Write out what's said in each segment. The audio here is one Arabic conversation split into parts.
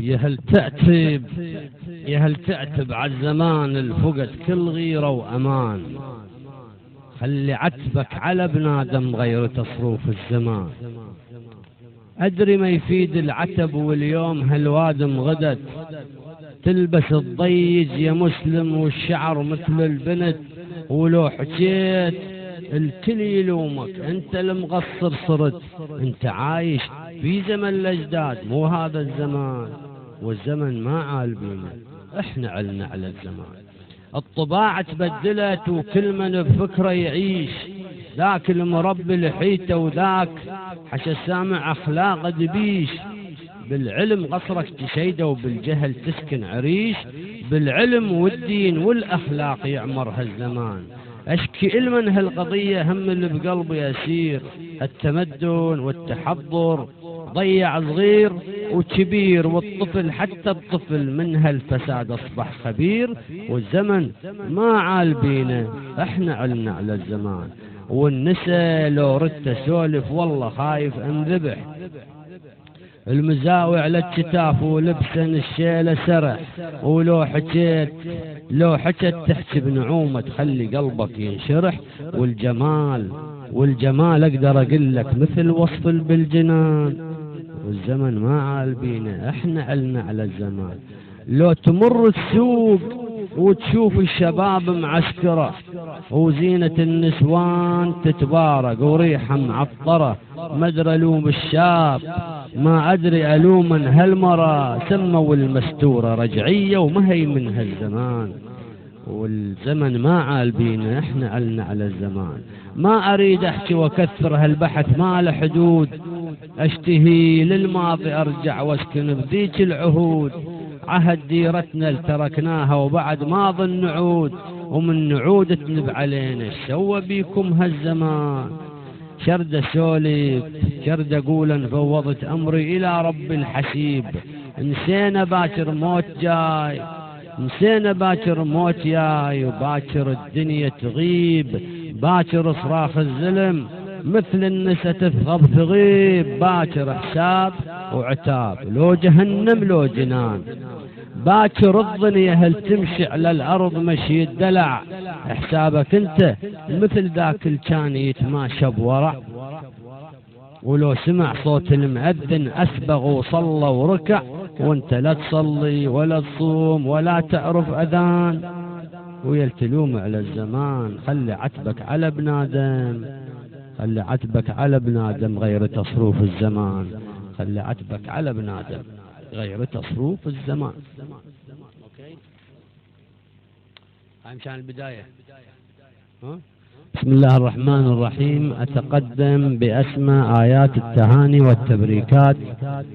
يا هل تعتب عالزمان الفقد كل غيرة وأمان. خلي عتبك على بنادم غير تصروف الزمان. أدري ما يفيد العتب واليوم هالوادم غدت. تلبس الضيج يا مسلم والشعر مثل البنت، ولو حكيت الكل يلومك انت المقصر صرت. انت عايش في زمن الاجداد مو هذا الزمان، والزمن ما عال بينا احنا علنا على الزمان. الطباع تبدلت وكل من بفكره يعيش، ذاك المربي لحيته وذاك حشى سامع اخلاق دبيش. بالعلم قصرك تشيده وبالجهل تسكن عريش، بالعلم والدين والاخلاق يعمر هالزمان. اشكي المن هالقضيه هم اللي بقلبي يسير، التمدن والتحضر ضيع صغير وكبير، والطفل حتى الطفل من هالفساد اصبح خبير. والزمن ما عال بينا احنا علنا على الزمان. والنساء لو ردت اسولف والله خايف انذبح، المزاوي على الكتاف ولبسا الشيله سرح. ولو حكت تحكي بنعومه تخلي قلبك ينشرح. والجمال اقدر اقول لك مثل وصف بالجنان. والزمن ما عال بينا احنا علنا على الزمان. لو تمر السوق وتشوف الشباب معسكرة وزينة النسوان تتبارك وريحة معطرة، ما ادري الوم الشاب ما ادري الومن هالمرة، سموا المستورة رجعية وما هي من هالزمان. والزمن ما عال بينا احنا علنا على الزمان. ما اريد احكي واكثر هالبحث ما له حدود، اشتهي للماضي ارجع واسكن بذيك العهود. عهد ديرتنا اللي تركناها وبعد ما ظن نعود، ومن نعود تنب علينا سوى بيكم هالزمان. شرد سولف شرد اقول فوضت امري الى رب الحسيب. نسينا باكر موت جاي، نسينا باكر موت جاي، وباكر الدنيا تغيب. باكر صراخ الظلم مثل النسا تفغب تغيب. باكر حساب وعتاب لو جهنم لو جنان. باكر الظنية هل تمشي على الارض مشي الدلع. حسابك انت مثل ذاك اللي كان يتماشى بورع. ولو سمع صوت المؤذن اسبغ وصلى وركع، وانت لا تصلي ولا تصوم ولا تعرف اذان. ويلتلوم على الزمان. خلي عتبك على بنادم، خلي عتبك على بنادم غير تصروف الزمان. خلي عتبك على بنادم غير تصروف الزمان. هاي مشان البداية. بسم الله الرحمن الرحيم. أتقدم بأسمى آيات التهاني والتبريكات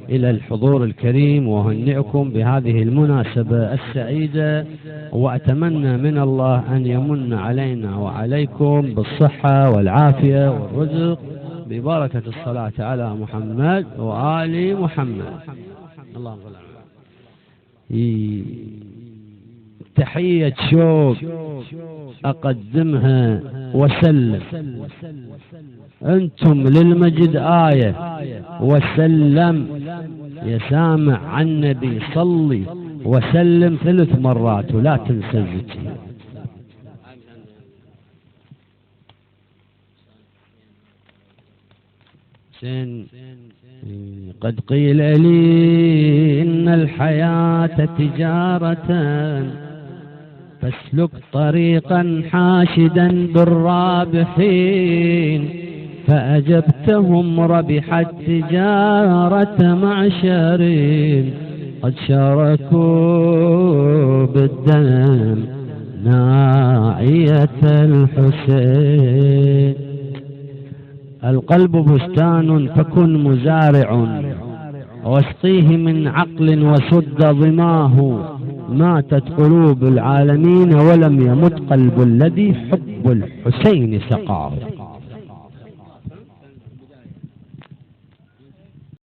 إلى الحضور الكريم، وأهنئكم بهذه المناسبة السعيدة، وأتمنى من الله أن يمن علينا وعليكم بالصحة والعافية والرزق ببركة الصلاة على محمد وآل محمد. اللهم صل على تحية شوق أقدمها وسلم. أنتم للمجد آية وسلم. يا سامع عن النبي صلي وسلم 3 مرات ولا تنسى الذكر. قد قيل لي إن الحياة تجارة، فاسلك طريقا حاشدا بالرابحين. فأجبتهم ربح التجارة معشرين، قد شاركوا بالدم ناعية الحسين. القلب بستان فكن مزارع، واسقيه من عقل وسد ظماه. ماتت قلوب العالمين ولم يمت قلب الذي حب الحسين سقاه.